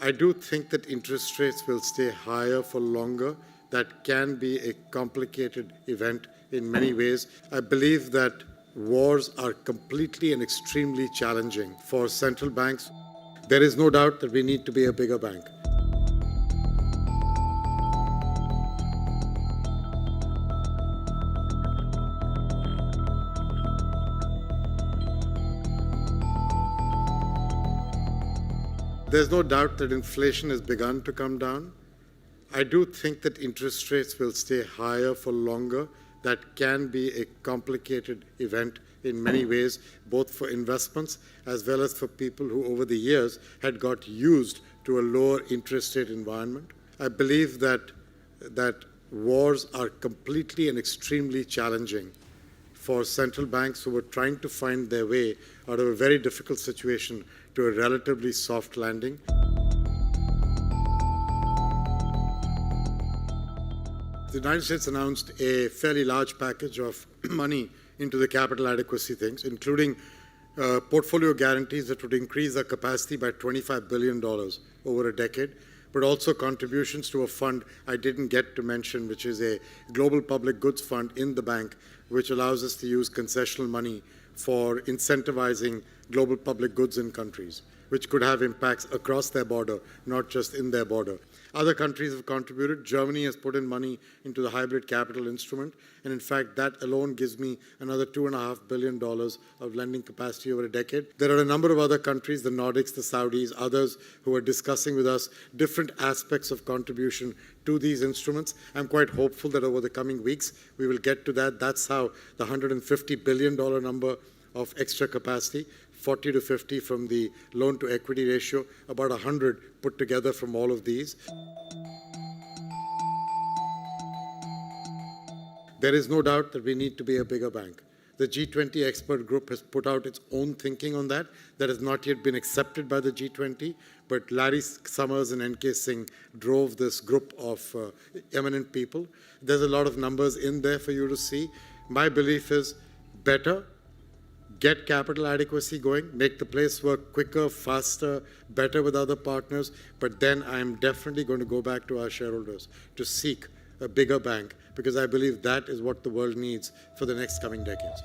I do think that interest rates will stay higher for longer. That can be a complicated event in many ways. I believe that wars are completely and extremely challenging for central banks. There is no doubt that we need to be a bigger bank. There's no doubt that inflation has begun to come down. I do think that interest rates will stay higher for longer. That can be a complicated event in many ways, both for investments as well as for people who over the years had got used to a lower interest rate environment. I believe that wars are completely and extremely challenging for central banks who were trying to find their way out of a very difficult situation to a relatively soft landing. The United States announced a fairly large package of money into the capital adequacy things, including portfolio guarantees that would increase our capacity by $25 billion over a decade, but also contributions to a fund I didn't get to mention, which is a global public goods fund in the bank, which allows us to use concessional money for incentivizing global public goods in countries, which could have impacts across their border, not just in their border. Other countries have contributed. Germany has put in money into the hybrid capital instrument, and in fact, that alone gives me another $2.5 billion of lending capacity over a decade. There are a number of other countries, the Nordics, the Saudis, others who are discussing with us different aspects of contribution to these instruments. I'm quite hopeful that over the coming weeks, we will get to that. That's how the $150 billion number of extra capacity, 40 to 50 from the loan to equity ratio, about 100 put together from all of these. There is no doubt that we need to be a bigger bank. The G20 expert group has put out its own thinking on that. That has not yet been accepted by the G20, but Larry Summers and N.K. Singh drove this group of eminent people. There's a lot of numbers in there for you to see. My belief is better. Get capital adequacy going, make the place work quicker, faster, better with other partners, but then I am definitely going to go back to our shareholders to seek a bigger bank, because I believe that is what the world needs for the next coming decades.